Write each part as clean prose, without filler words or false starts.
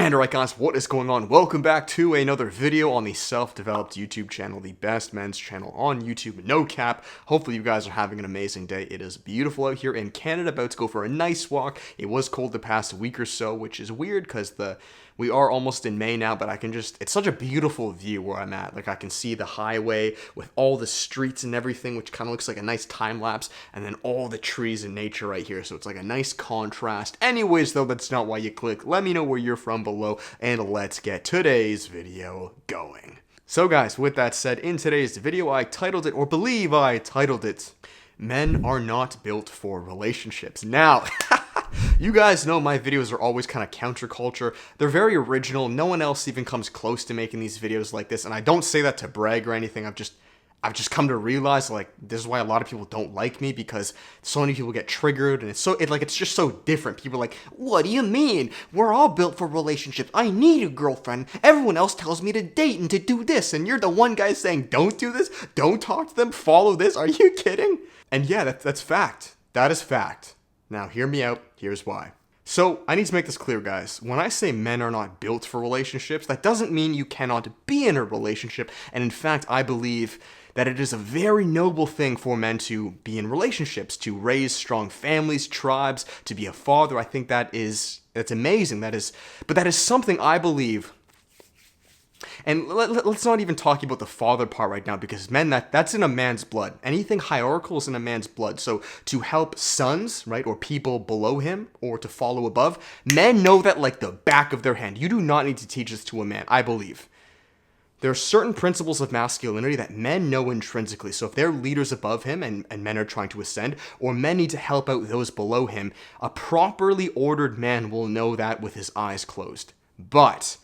And alright guys, what is going on? Welcome back to another video on the self-developed YouTube channel, the best men's channel on YouTube, no cap. Hopefully you guys are having an amazing day. It is beautiful out here in Canada, about to go for a nice walk. It was cold the past week or so, which is weird because we are almost in May now, but it's such a beautiful view where I'm at. Like I can see the highway with all the streets and everything, which kind of looks like a nice time lapse, and then all the trees and nature right here. So it's like a nice contrast. Anyways, though, that's not why you click. Let me know where you're from below, and let's get today's video going. So guys, with that said, in today's video, I titled it, or believe I titled it, Men Are Not Built for Relationships. Now, you guys know my videos are always kind of counterculture. They're very original. No one else even comes close to making these videos like this. And I don't say that to brag or anything. I've just come to realize, like, this is why a lot of people don't like me, because so many people get triggered, and it's just so different. People are like, what do you mean? We're all built for relationships. I need a girlfriend. Everyone else tells me to date and to do this, and you're the one guy saying, don't do this, don't talk to them, follow this. Are you kidding? And yeah, that's fact. That is fact. Now, hear me out. Here's why. So, I need to make this clear, guys. When I say men are not built for relationships, that doesn't mean you cannot be in a relationship. And in fact, I believe that it is a very noble thing for men to be in relationships, to raise strong families, tribes, to be a father. I think that's amazing. But that is something I believe. And let's not even talk about the father part right now, because men, that's in a man's blood. Anything hierarchical is in a man's blood. So to help sons, right, or people below him, or to follow above, men know that like the back of their hand. You do not need to teach this to a man, I believe. There are certain principles of masculinity that men know intrinsically. So if they're leaders above him and men are trying to ascend, or men need to help out those below him, a properly ordered man will know that with his eyes closed. But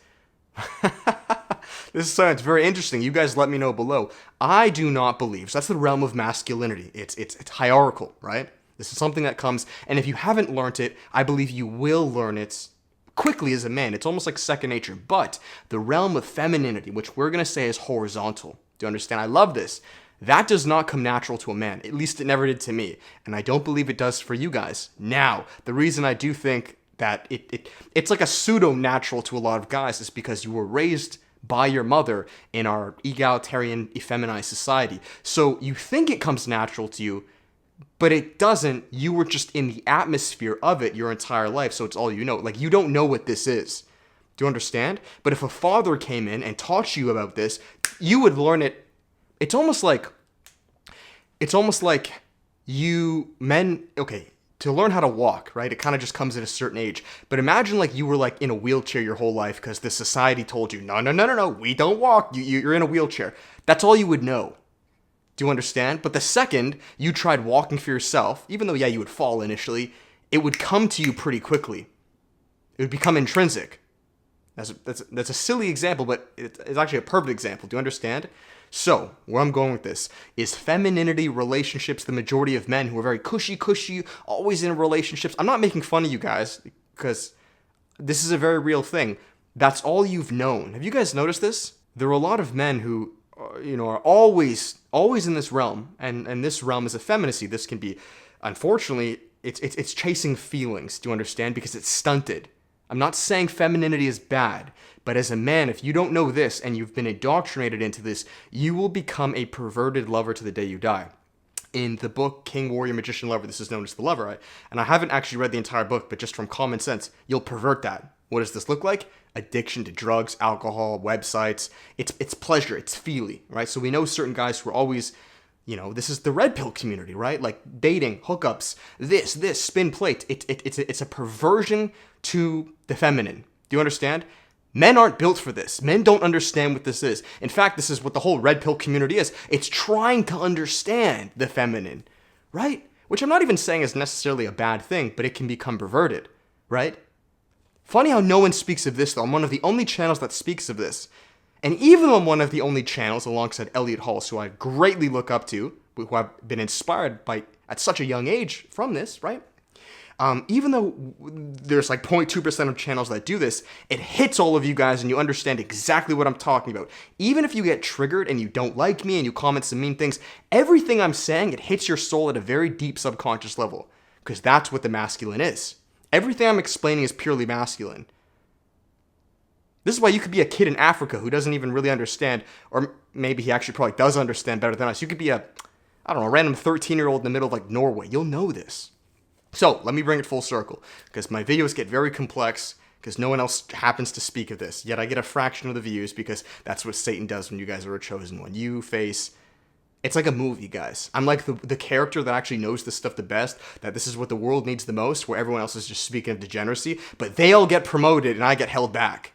this sounds very interesting. You guys let me know below. I do not believe. So that's the realm of masculinity. It's hierarchical, right? This is something that comes, and if you haven't learned it, I believe you will learn it quickly as a man. It's almost like second nature. But the realm of femininity, which we're going to say is horizontal. Do you understand? I love this. That does not come natural to a man. At least it never did to me. And I don't believe it does for you guys. Now, the reason I do think that it's like a pseudo-natural to a lot of guys is because you were raised by your mother in our egalitarian, effeminized society. So you think it comes natural to you, but it doesn't. You were just in the atmosphere of it your entire life, so it's all you know. Like, you don't know what this is. Do you understand? But if a father came in and taught you about this, you would learn it. It's almost like okay, to learn how to walk, right? It kind of just comes at a certain age. But imagine like you were like in a wheelchair your whole life because the society told you, no, we don't walk. You're in a wheelchair. That's all you would know. Do you understand? But the second you tried walking for yourself, even though, yeah, you would fall initially, it would come to you pretty quickly. It would become intrinsic. That's a silly example, but it's actually a perfect example. Do you understand? So, where I'm going with this is femininity, relationships, the majority of men who are very cushy, always in relationships. I'm not making fun of you guys, because this is a very real thing. That's all you've known. Have you guys noticed this? There are a lot of men who are always in this realm, and this realm is effeminacy. This can be, unfortunately, it's chasing feelings. Do you understand? Because it's stunted. I'm not saying femininity is bad, but as a man, if you don't know this and you've been indoctrinated into this, you will become a perverted lover to the day you die. In the book King, Warrior, Magician, Lover, this is known as the lover, right? And I haven't actually read the entire book, but just from common sense, you'll pervert that. What does this look like? Addiction to drugs, alcohol, websites. It's pleasure, it's feely, right? So we know certain guys who are always, this is the red pill community, right? Like dating, hookups, this, spin plate. It's a perversion to the feminine. Do you understand? Men aren't built for this. Men don't understand what this is. In fact, this is what the whole red pill community is. It's trying to understand the feminine, right? Which I'm not even saying is necessarily a bad thing, but it can become perverted, right? Funny how no one speaks of this, though. I'm one of the only channels that speaks of this. And even though I'm one of the only channels, alongside Elliot Halls, who I greatly look up to, who I've been inspired by at such a young age from this, right? Even though there's like 0.2% of channels that do this, it hits all of you guys and you understand exactly what I'm talking about. Even if you get triggered and you don't like me and you comment some mean things, everything I'm saying, it hits your soul at a very deep subconscious level, because that's what the masculine is. Everything I'm explaining is purely masculine. This is why you could be a kid in Africa who doesn't even really understand, or maybe he actually probably does understand better than us. You could be a, I don't know, a random 13-year-old in the middle of like Norway. You'll know this. So let me bring it full circle, because my videos get very complex because no one else happens to speak of this. Yet I get a fraction of the views because that's what Satan does when you guys are a chosen one. You face... It's like a movie, guys. I'm like the character that actually knows this stuff the best, that this is what the world needs the most, where everyone else is just speaking of degeneracy, but they all get promoted and I get held back.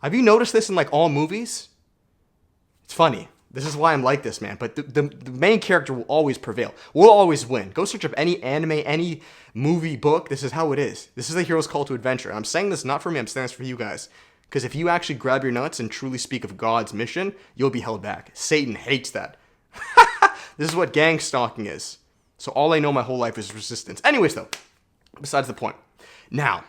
Have you noticed this in like all movies? It's funny. This is why I'm like this, man. But the main character will always prevail. Will always win. Go search up any anime, any movie, book. This is how it is. This is the hero's call to adventure. And I'm saying this not for me. I'm saying this for you guys. Because if you actually grab your nuts and truly speak of God's mission, you'll be held back. Satan hates that. This is what gang stalking is. So all I know my whole life is resistance. Anyways, though, besides the point. Now,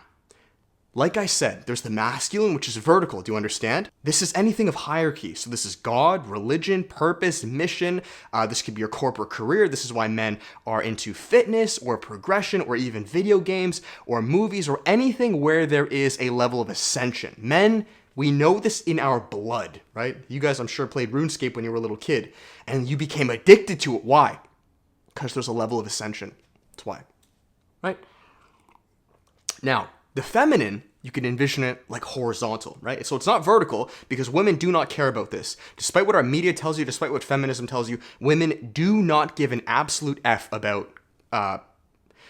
like I said, there's the masculine, which is vertical. Do you understand? This is anything of hierarchy. So this is God, religion, purpose, mission. This could be your corporate career. This is why men are into fitness or progression or even video games or movies or anything where there is a level of ascension. Men, we know this in our blood, right? You guys, I'm sure, played RuneScape when you were a little kid and you became addicted to it. Why? Because there's a level of ascension. That's why, right? Now, the feminine, you can envision it like horizontal, right? So it's not vertical because women do not care about this. Despite what our media tells you, despite what feminism tells you, women do not give an absolute F about, I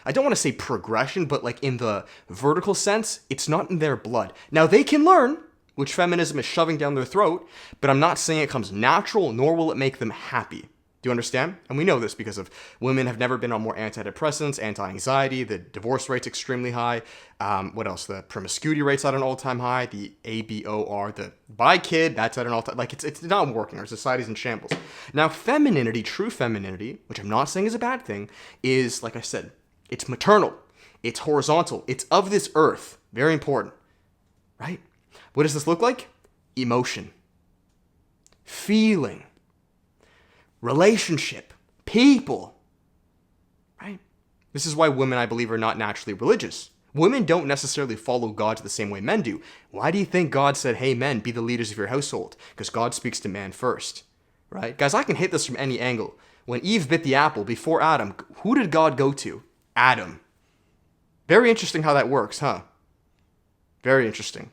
don't want to say progression, but like in the vertical sense, it's not in their blood. Now they can learn, which feminism is shoving down their throat, but I'm not saying it comes natural, nor will it make them happy. Do you understand? And we know this because of women have never been on more antidepressants, anti-anxiety, the divorce rate's extremely high. What else? The promiscuity rate's at an all-time high. The ABOR, the bi kid, that's at an all-time, like it's not working. Our society's in shambles. Now, femininity, true femininity, which I'm not saying is a bad thing, is, like I said, it's maternal, it's horizontal, it's of this earth. Very important, right? What does this look like? Emotion, feeling, relationship, people, right? This is why women, I believe, are not naturally religious. Women don't necessarily follow God the same way men do. Why do you think God said, hey, men, be the leaders of your household? Because God speaks to man first, right? Guys, I can hit this from any angle. When Eve bit the apple before Adam, who did God go to? Adam. Very interesting how that works, huh? Very interesting.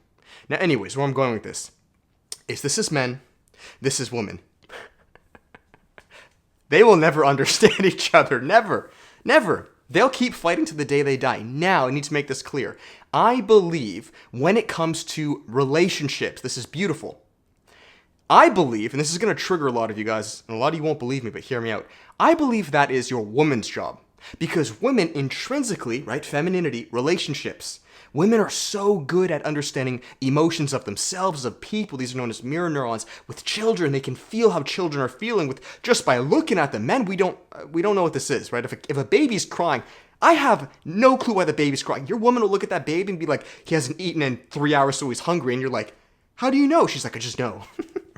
Now, anyways, where I'm going with this is this is men, this is women. They will never understand each other. Never. Never. They'll keep fighting to the day they die. Now, I need to make this clear. I believe when it comes to relationships, this is beautiful. I believe, and this is going to trigger a lot of you guys, and a lot of you won't believe me, but hear me out. I believe that is your woman's job. Because women intrinsically, right, femininity, relationships, women are so good at understanding emotions of themselves, of people. These are known as mirror neurons. With children, they can feel how children are feeling with just by looking at them. Men, we don't know what this is, right? If a baby's crying, I have no clue why the baby's crying. Your woman will look at that baby and be like, he hasn't eaten in 3 hours, so he's hungry. And you're like, how do you know? She's like, I just know.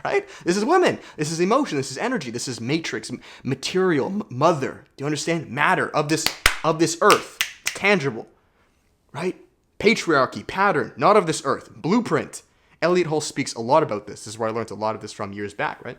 Right? This is women. This is emotion. This is energy. This is matrix, material, mother. Do you understand? Matter of this earth. It's tangible. Right? Patriarchy, pattern, not of this earth. Blueprint. Elliot Hull speaks a lot about this. This is where I learned a lot of this from years back, right?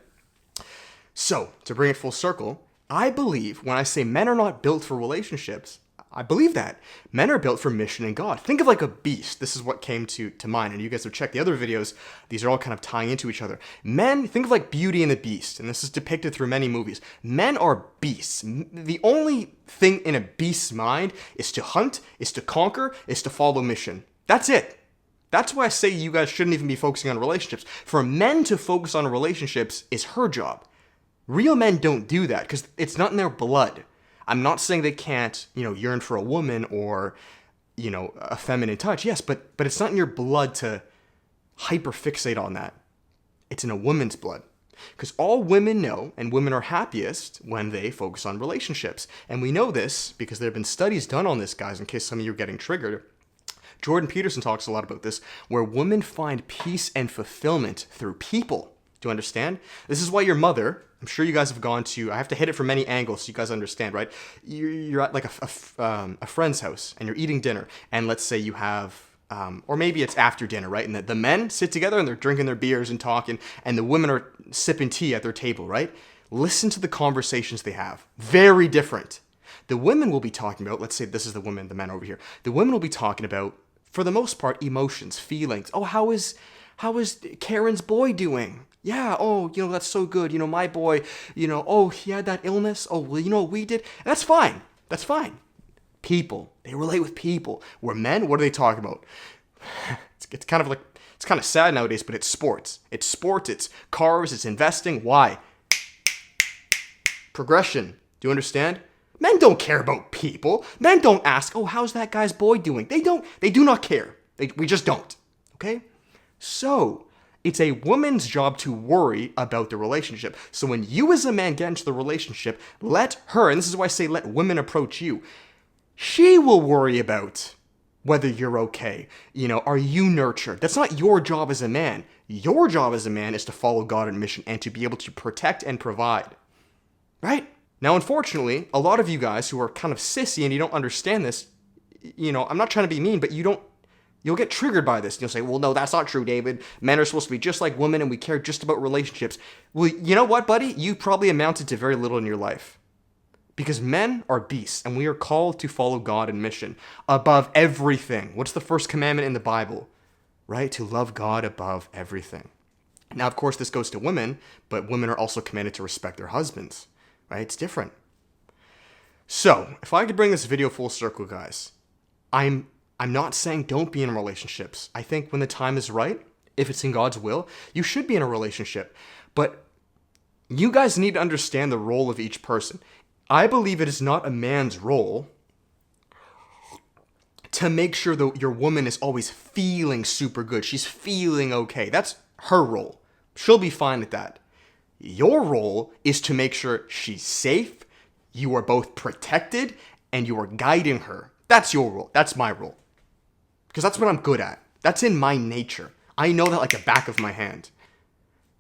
So, to bring it full circle, I believe when I say men are not built for relationships, I believe that. Men are built for mission and God. Think of like a beast. This is what came to mind. And you guys have checked the other videos. These are all kind of tying into each other. Men, think of like Beauty and the Beast. And this is depicted through many movies. Men are beasts. The only thing in a beast's mind is to hunt, is to conquer, is to follow mission. That's it. That's why I say you guys shouldn't even be focusing on relationships. For men to focus on relationships is her job. Real men don't do that because it's not in their blood. I'm not saying they can't, yearn for a woman or, a feminine touch. Yes, but it's not in your blood to hyperfixate on that. It's in a woman's blood. Because all women know, and women are happiest when they focus on relationships. And we know this because there have been studies done on this, guys, in case some of you are getting triggered. Jordan Peterson talks a lot about this, where women find peace and fulfillment through people. Do you understand? This is why your mother, I'm sure you guys have gone to, I have to hit it from many angles so you guys understand, right? You're at like a friend's house and you're eating dinner. And let's say you have or maybe it's after dinner, right? And the men sit together and they're drinking their beers and talking, and the women are sipping tea at their table, right? Listen to the conversations they have. Very different. The women will be talking about, let's say this is the women, the men over here. The women will be talking about, for the most part, emotions, feelings. Oh, how is Karen's boy doing? Yeah, oh, that's so good. My boy, oh, he had that illness. Oh, well, what we did? That's fine. That's fine. People. They relate with people. Where men, what are they talking about? It's kind of sad nowadays, but it's sports. It's sports, it's cars, it's investing. Why? Progression. Do you understand? Men don't care about people. Men don't ask, oh, how's that guy's boy doing? They do not care. We just don't. Okay? So, it's a woman's job to worry about the relationship. So when you as a man get into the relationship, let her, and this is why I say let women approach you, she will worry about whether you're okay. Are you nurtured? That's not your job as a man. Your job as a man is to follow God and mission and to be able to protect and provide. Right? Now, unfortunately, a lot of you guys who are kind of sissy and you don't understand this, I'm not trying to be mean, but you'll get triggered by this. You'll say, well, no, that's not true, David. Men are supposed to be just like women and we care just about relationships. Well, you know what, buddy? You probably amounted to very little in your life. Because men are beasts, and we are called to follow God and mission above everything. What's the first commandment in the Bible? Right? To love God above everything. Now, of course, this goes to women, but women are also commanded to respect their husbands. Right? It's different. So, if I could bring this video full circle, guys, I'm not saying don't be in relationships. I think when the time is right, if it's in God's will, you should be in a relationship. But you guys need to understand the role of each person. I believe it is not a man's role to make sure that your woman is always feeling super good. She's feeling okay. That's her role. She'll be fine at that. Your role is to make sure she's safe, you are both protected, and you are guiding her. That's your role. That's my role. Because that's what I'm good at. That's in my nature. I know that like the back of my hand.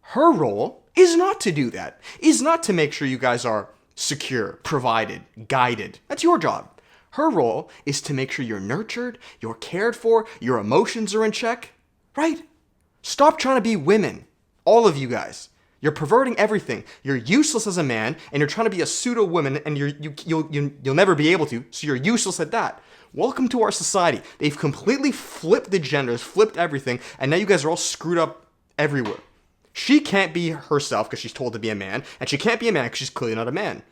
Her role is not to do that. Is not to make sure you guys are secure, provided, guided. That's your job. Her role is to make sure you're nurtured, you're cared for, your emotions are in check, right? Stop trying to be women, all of you guys. You're perverting everything. You're useless as a man, and you're trying to be a pseudo woman, and you'll never be able to. So you're useless at that. Welcome to our society. They've completely flipped the genders, flipped everything, and now you guys are all screwed up everywhere. She can't be herself because she's told to be a man, and she can't be a man because she's clearly not a man.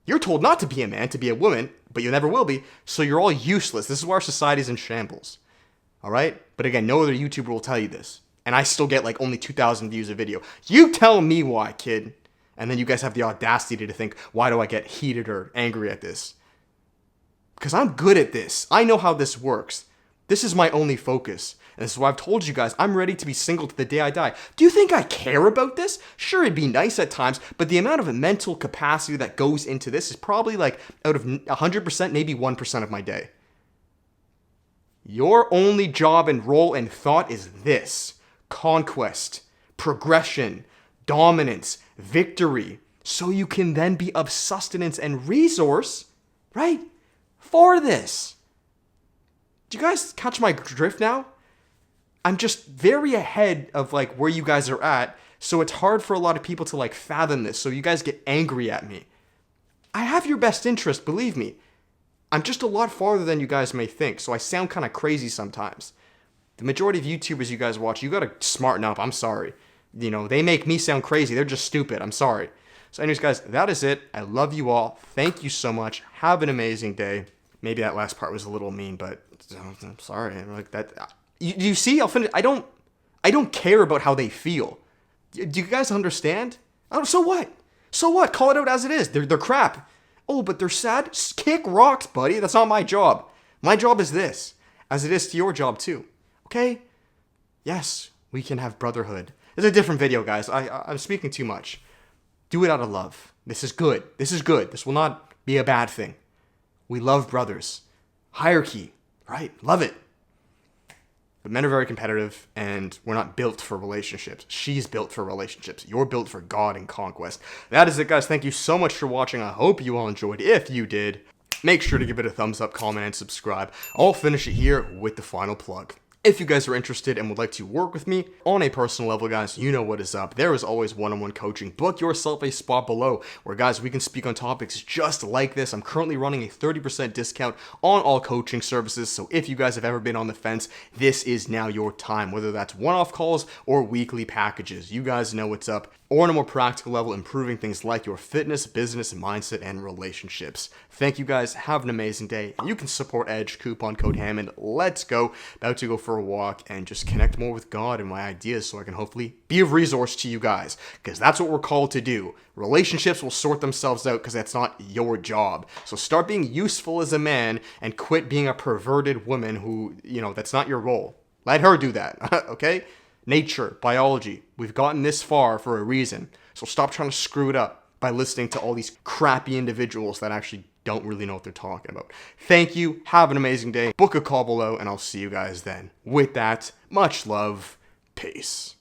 You're told not to be a man, to be a woman, but you never will be, so you're all useless. This is why our society's in shambles. Alright? But again, no other YouTuber will tell you this. And I still get like only 2,000 views a video. You tell me why, kid. And then you guys have the audacity to think, why do I get heated or angry at this? Because I'm good at this. I know how this works. This is my only focus. And this is why I've told you guys, I'm ready to be single to the day I die. Do you think I care about this? Sure, it'd be nice at times, but the amount of mental capacity that goes into this is probably like out of 100%, maybe 1% of my day. Your only job and role and thought is this: conquest, progression, dominance, victory, so you can then be of sustenance and resource, right, for this. Do you guys catch my drift now? I'm just very ahead of like where you guys are at, so it's hard for a lot of people to like fathom this, so you guys get angry at me. I have your best interest, believe me. I'm just a lot farther than you guys may think, so I sound kind of crazy sometimes. The majority of YouTubers you guys watch, you gotta smarten up, I'm sorry. They make me sound crazy, they're just stupid, I'm sorry. So anyways guys, that is it. I love you all. Thank you so much. Have an amazing day. Maybe that last part was a little mean, but I'm sorry. Like that. You see, I'll finish. I don't care about how they feel. Do you guys understand? So what? So what? Call it out as it is. They're crap. Oh, but they're sad? Kick rocks, buddy. That's not my job. My job is this, as it is to your job too. Okay? Yes, we can have brotherhood. It's a different video, guys. I'm speaking too much. Do it out of love. This is good. This is good. This will not be a bad thing. We love brothers. Hierarchy, right? Love it. But men are very competitive, and we're not built for relationships. She's built for relationships. You're built for God and conquest. That is it, guys. Thank you so much for watching. I hope you all enjoyed. If you did, make sure to give it a thumbs up, comment, and subscribe. I'll finish it here with the final plug. If you guys are interested and would like to work with me on a personal level, guys, you know what is up. There is always one-on-one coaching. Book yourself a spot below where, guys, we can speak on topics just like this. I'm currently running a 30% discount on all coaching services. So if you guys have ever been on the fence, this is now your time, whether that's one-off calls or weekly packages. You guys know what's up. Or on a more practical level, improving things like your fitness, business, mindset, and relationships. Thank you guys. Have an amazing day. You can support Edge, coupon code Hammond. Let's go. About to go for a walk and just connect more with God and my ideas so I can hopefully be of resource to you guys, because that's what we're called to do. Relationships will sort themselves out because that's not your job. So start being useful as a man and quit being a perverted woman who, that's not your role. Let her do that, okay? Nature, biology, we've gotten this far for a reason. So stop trying to screw it up by listening to all these crappy individuals that actually don't really know what they're talking about. Thank you. Have an amazing day. Book a call below, and I'll see you guys then. With that, much love. Peace.